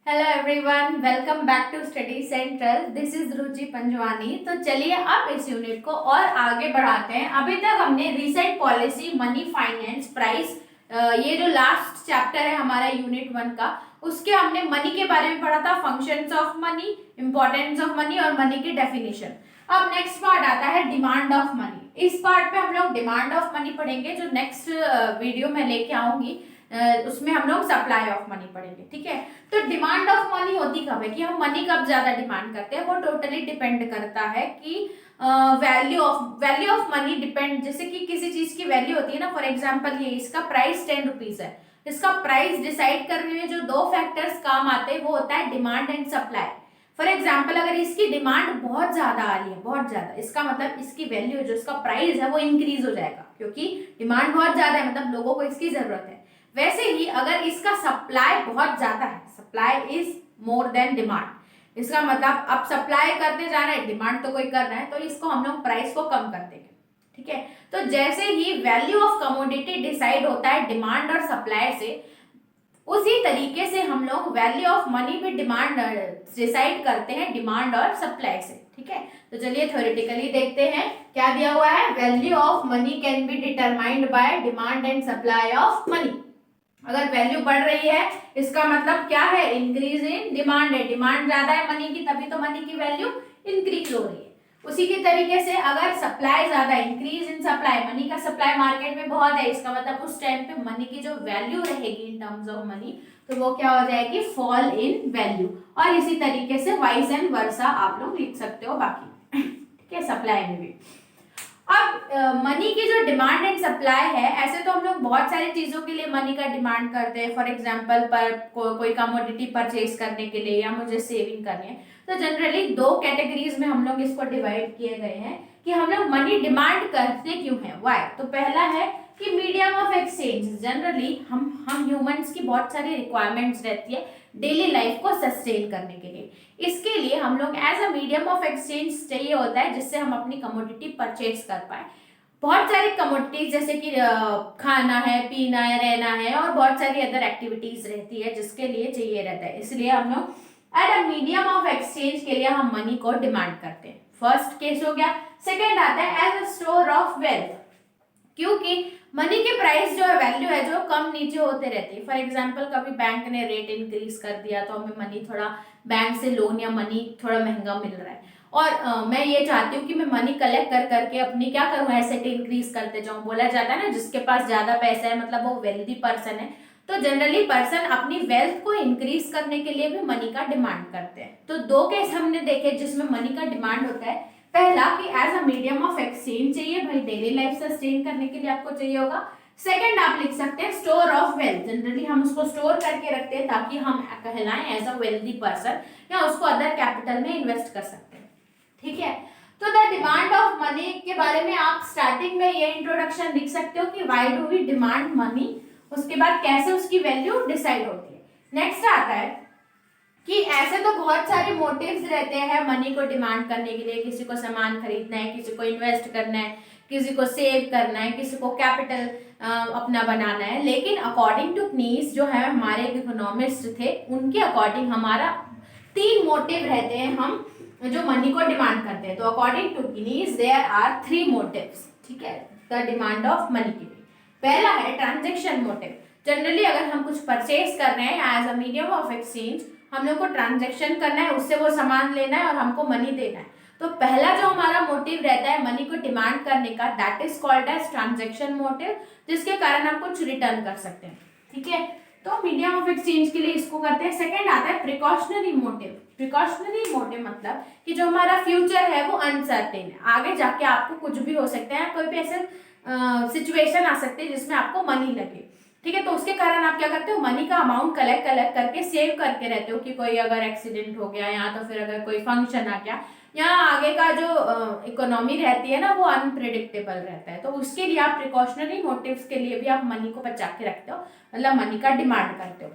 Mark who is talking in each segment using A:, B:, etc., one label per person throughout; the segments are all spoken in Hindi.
A: Hello everyone, welcome back to study central. This is Ruchi Panjwani. तो चलिए अब इस यूनिट को और आगे बढ़ाते हैं। अभी तक हमने reset policy, money, finance, price, ये जो लास्ट चैप्टर है हमारा यूनिट 1 का, उसके हमने मनी के बारे में पढ़ा था, functions of money, importance of money और मनी की डेफिनेशन। अब नेक्स्ट पार्ट आता है डिमांड ऑफ मनी। इस पार्ट पे हम लोग डिमांड ऑफ मनी पढ़ेंगे, जो नेक्स्ट वीडियो में लेके आऊंगी। उसमें हम लोग सप्लाई ऑफ मनी पढ़ेंगे, ठीक है। तो डिमांड ऑफ मनी होती कब है, कि हम मनी कब ज्यादा डिमांड करते हैं, वो टोटली डिपेंड करता है कि वैल्यू ऑफ मनी डिपेंड, जैसे कि किसी चीज की वैल्यू होती है ना। फॉर एग्जांपल ये इसका प्राइस 10 रुपीज है, इसका प्राइस डिसाइड करने में जो दो फैक्टर्स काम आते हैं वो होता है demand and supply. For example अगर इसकी डिमांड बहुत ज्यादा आ रही है, बहुत ज्यादा, इसका मतलब इसकी वैल्यू, जो इसका प्राइस है वो इंक्रीज हो जाएगा, क्योंकि डिमांड बहुत ज्यादा है, मतलब लोगों को इसकी जरूरत है। वैसे ही अगर इसका सप्लाई बहुत ज्यादा है, supply is more than demand, इसका मतलब अब सप्लाई करते जा रहे हैं, डिमांड तो कोई कर रहा है, तो इसको हम लोग प्राइस को कम कर देंगे, ठीक है। तो जैसे ही वैल्यू ऑफ कमोडिटी डिसाइड होता है डिमांड और सप्लाई से, उसी तरीके से हम लोग वैल्यू ऑफ मनी भी डिमांड डिसाइड करते हैं डिमांड और सप्लाई से, ठीक है। तो चलिए थ्योरेटिकली देखते हैं क्या दिया हुआ है। Value of money can be determined by demand and supply of money. अगर वैल्यू बढ़ रही है, इसका मतलब क्या है, इंक्रीज इन डिमांड है, डिमांड ज्यादा है मनी की, तभी तो मनी की वैल्यू इंक्रीज हो रही है। उसी के तरीके से अगर सप्लाई ज्यादा, इंक्रीज इन सप्लाई, मनी का सप्लाई मार्केट में बहुत है, इसका मतलब उस टाइम पे मनी की जो वैल्यू रहेगी इन टर्म्स ऑफ मनी, तो वो क्या हो जाएगी, फॉल इन वैल्यू। और इसी तरीके से वाइस एंड वर्सा आप लोग लिख सकते हो बाकी, ठीक है, सप्लाई में भी। अब मनी की जो डिमांड एंड सप्लाई है, ऐसे तो हम लोग बहुत सारी चीजों के लिए मनी का डिमांड करते हैं। फॉर एग्जांपल पर कोई कमोडिटी परचेज करने के लिए, या मुझे सेविंग करनी है, तो जनरली दो कैटेगरीज में हम लोग इसको डिवाइड किए गए हैं कि हम लोग मनी डिमांड करते क्यों है, व्हाई। तो पहला है कि मीडियम ऑफ एक्सचेंज। जनरली हम ह्यूमंस की बहुत सारी रिक्वायरमेंट्स रहती है डेली लाइफ को सस्टेन करने के लिए। इसके लिए हम लोग as a medium of exchange चाहिए होता है, जिससे हम अपनी कमोडिटी परचेज कर पाए। बहुत सारी कमोडिटीज जैसे कि खाना है, पीना है, रहना है, और बहुत सारी अदर एक्टिविटीज रहती है जिसके लिए चाहिए रहता है। इसलिए हम लोग at a medium of exchange के लिए हम मनी को डिमांड करते हैं। फर्स्ट केस हो गया। सेकेंड आता है as a store of wealth, क्योंकि मनी के प्राइस जो है, वैल्यू है जो, कम नीचे होते रहती है। फॉर एग्जांपल कभी बैंक ने रेट इंक्रीज कर दिया तो हमें मनी थोड़ा, बैंक से लोन या मनी थोड़ा महंगा मिल रहा है, और मैं ये चाहती हूँ कि मैं मनी कलेक्ट कर करके अपनी क्या करूँ, एसेट इंक्रीज करते जाऊँ। बोला जाता है ना, जिसके पास ज्यादा पैसा है मतलब वो वेल्दी पर्सन है। तो जनरली पर्सन अपनी वेल्थ को इंक्रीज करने के लिए भी मनी का डिमांड करते हैं। तो दो केस हमने देखे जिसमें मनी का डिमांड होता है। पहला कि as a medium of exchange चाहिए, भाई डेली लाइफ सस्टेन करने के लिए आपको चाहिए होगा। सेकंड आप लिख सकते हैं स्टोर ऑफ वेल्थ। जनरली हम उसको स्टोर करके रखते हैं ताकि हम कहलाएं एज अ वेल्दी पर्सन, या उसको अदर कैपिटल में इन्वेस्ट कर सकते हैं, ठीक है। तो द डिमांड ऑफ मनी के बारे में आप स्टार्टिंग में ये इंट्रोडक्शन लिख सकते हो कि why do we demand money, उसके बाद कैसे उसकी वैल्यू डिसाइड होती है। नेक्स्ट आता है कि ऐसे तो बहुत सारे मोटिव्स रहते हैं मनी को डिमांड करने के लिए। किसी को सामान खरीदना है, किसी को इन्वेस्ट करना है, किसी को सेव करना है, किसी को कैपिटल अपना बनाना है। लेकिन अकॉर्डिंग टू नीस जो है, हमारे इकोनॉमिस्ट थे, उनके अकॉर्डिंग हमारा 3 मोटिव रहते हैं हम जो मनी को डिमांड करते हैं। तो according to Keynes there are 3 motives, ठीक है, द डिमांड ऑफ मनी के लिए। पहला है ट्रांजेक्शन मोटिव। जनरली अगर हम कुछ परचेज कर रहे हैं as a medium of exchange, हम लोग को ट्रांजेक्शन करना है, उससे वो सामान लेना है और हमको मनी देना है। तो पहला जो हमारा मोटिव रहता है मनी को डिमांड करने का, that is called as transaction motive, जिसके कारण हम कुछ रिटर्न कर सकते हैं, ठीक है। तो मीडियम ऑफ एक्सचेंज के लिए इसको करते हैं। सेकंड आता है प्रिकॉशनरी मोटिव। प्रिकॉशनरी मोटिव मतलब कि जो हमारा फ्यूचर है वो अनसर्टेन है, आगे जाके आपको कुछ भी हो सकता है, कोई भी ऐसे सिचुएशन आ सकती है जिसमें आपको मनी लगे, ठीक है। तो उसके कारण आप क्या करते हो, मनी का अमाउंट कलेक्ट करके सेव करके रहते हो कि कोई अगर एक्सीडेंट हो गया, या तो फिर अगर कोई फंक्शन आ गया, या आगे का जो इकोनॉमी रहती है ना वो अनप्रिडिक्टेबल रहता है, तो उसके लिए आप प्रिकॉशनरी मोटिव्स के लिए भी आप मनी को बचा के रखते हो, मतलब मनी का डिमांड करते हो।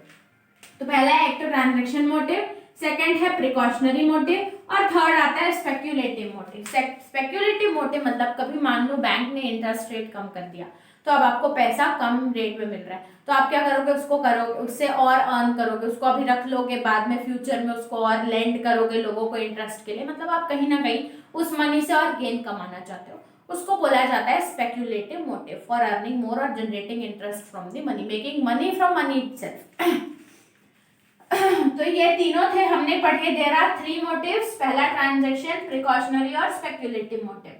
A: तो पहला है एक तो ट्रांजेक्शन मोटिव, सेकंड है प्रिकॉशनरी मोटिव, और थर्ड आता है स्पेक्यूलेटिव मोटिव। स्पेक्यूलेटिव मोटिव मतलब कभी मान लो बैंक ने इंटरेस्ट रेट कम कर दिया, तो अब आपको पैसा कम रेट में मिल रहा है, तो आप क्या करोगे, उसको करोगे, उससे और अर्न करोगे, उसको अभी रख लोगे, बाद में फ्यूचर में उसको और लेंड करोगे लोगों को इंटरेस्ट के लिए, मतलब आप कहीं ना कहीं उस मनी से और गेन कमाना चाहते हो। उसको बोला जाता है speculative motive for earning more और generating interest from the money, making money from money itself. तो ये तीनों थे हमने पढ़े। देयर आर 3 मोटिव्स, पहला ट्रांजैक्शन, प्रिकॉशनरी और स्पेक्यूलेटिव मोटिव।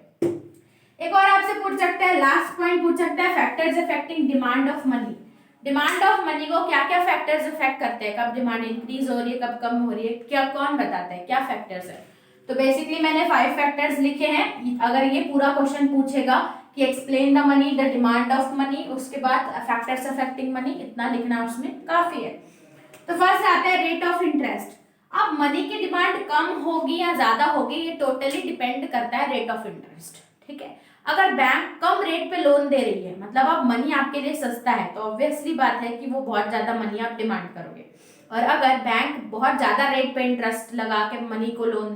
A: एक और आपसे पूछ सकते हैं, लास्ट पॉइंट पूछ सकते हैं, factors affecting demand of money. Demand of money को क्या क्या फैक्टर्स अफेक्ट करते हैं, कब डिमांड इंक्रीज हो रही है, कब कम हो रही है, क्या कौन बताता है, क्या फैक्टर्स है। तो बेसिकली मैंने 5 फैक्टर्स लिखे हैं। अगर ये पूरा क्वेश्चन पूछेगा कि explain the money, the demand of money, उसके बाद फैक्टर्स अफेक्टिंग मनी, इतना लिखना उसमें काफी है। तो फर्स्ट आता है रेट ऑफ इंटरेस्ट। अब मनी की डिमांड कम होगी या ज्यादा होगी, ये टोटली डिपेंड करता है रेट ऑफ इंटरेस्ट, ठीक है। अगर बैंक कम रेट पे लोन दे रही है, मतलब अब मनी आपके लिए सस्ता है, तो ऑब्वियसली बात है कि वो बहुत ज्यादा मनी आप डिमांड करोगे। और अगर बैंक बहुत ज्यादा रेट पे इंटरेस्ट लगा के मनी को लोन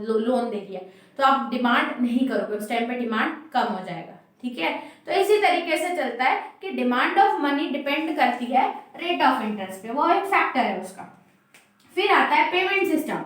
A: दे रही है, तो आप डिमांड नहीं करोगे, उस टाइम पे डिमांड कम हो जाएगा, ठीक है। तो इसी तरीके से चलता है कि डिमांड ऑफ मनी डिपेंड करती है रेट ऑफ इंटरेस्ट पे, वो एक फैक्टर है उसका। फिर आता है पेमेंट सिस्टम।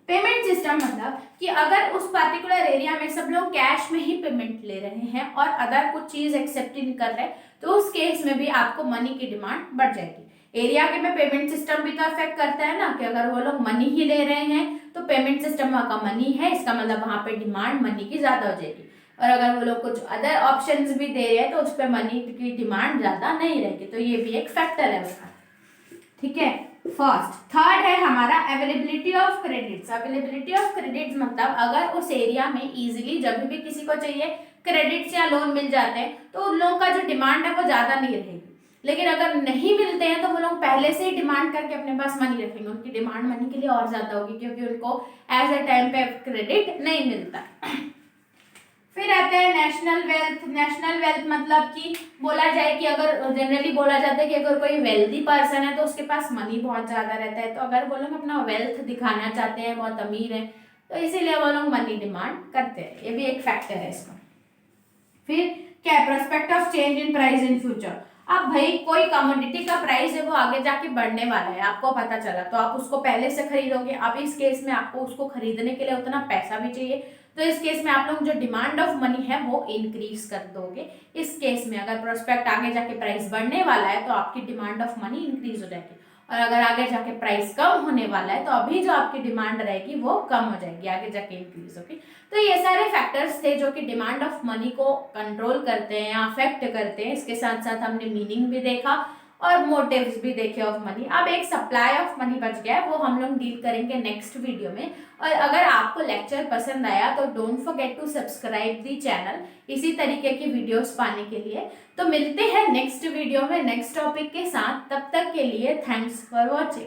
A: पेमेंट सिस्टम मतलब कि अगर उस पर्टिकुलर एरिया में सब लोग कैश में ही पेमेंट ले रहे हैं और अदर कुछ चीज एक्सेप्ट नहीं कर रहे, तो उस केस में भी आपको मनी की डिमांड बढ़ जाएगी। एरिया के में पेमेंट सिस्टम भी तो अफेक्ट करता है ना, कि अगर वो लोग मनी ही ले रहे हैं तो पेमेंट सिस्टम वहाँ का मनी है, इसका मतलब वहाँ पे डिमांड मनी की ज्यादा हो जाएगी। और अगर वो लोग कुछ अदर ऑप्शंस भी दे रहे हैं तो उस पर मनी की डिमांड ज्यादा नहीं रहेगी, तो ये भी एक फैक्टर है उसका, ठीक है। फर्स्ट। थर्ड है हमारा availability of credits. Availability of credits मतलब अगर उस एरिया में इजीली जब भी किसी को चाहिए क्रेडिट्स या लोन मिल जाते हैं, तो उन लोगों का जो डिमांड है वो ज्यादा नहीं रहेगी। लेकिन अगर नहीं मिलते हैं तो वो लोग पहले से ही डिमांड करके अपने पास मनी रखेंगे, उनकी डिमांड मनी के लिए और ज्यादा होगी, क्योंकि उनको एज अ टाइम पे क्रेडिट नहीं मिलता। फिर आता है नेशनल वेल्थ। नेशनल वेल्थ मतलब कि बोला जाए कि अगर जनरली बोला जाता है कि अगर कोई वेल्दी पर्सन है तो उसके पास मनी बहुत ज्यादा रहता है, तो अगर वो लोग अपना वेल्थ दिखाना चाहते हैं, बहुत अमीर है, तो इसीलिए वो लोग मनी डिमांड करते हैं, ये भी एक फैक्टर है इसका। फिर क्या है, prospect of change in price in future. अब भाई कोई कमोडिटी का प्राइस है वो आगे जाके बढ़ने वाला है, आपको पता चला, तो आप उसको पहले से खरीदोगे। अब इस केस में आपको उसको खरीदने के लिए उतना पैसा भी चाहिए, तो इस केस में आप लोग जो डिमांड ऑफ मनी है वो इंक्रीज कर दोगे। इस केस में अगर प्रोस्पेक्ट आगे जाके प्राइस बढ़ने वाला है तो आपकी डिमांड ऑफ मनी इंक्रीज हो जाएगी, और अगर आगे जाके प्राइस कम होने वाला है तो अभी जो आपकी डिमांड रहेगी वो कम हो जाएगी, आगे जाके इंक्रीज होगी। तो ये सारे फैक्टर्स थे जो कि डिमांड ऑफ मनी को कंट्रोल करते हैं या अफेक्ट करते हैं। इसके साथ साथ हमने मीनिंग भी देखा और मोटिव्स भी देखे ऑफ मनी। अब एक सप्लाई ऑफ मनी बच गया है, वो हम लोग डील करेंगे नेक्स्ट वीडियो में। और अगर आपको लेक्चर पसंद आया तो don't forget to subscribe the channel इसी तरीके की वीडियोस पाने के लिए। तो मिलते हैं नेक्स्ट वीडियो में नेक्स्ट टॉपिक के साथ, तब तक के लिए थैंक्स फॉर वॉचिंग।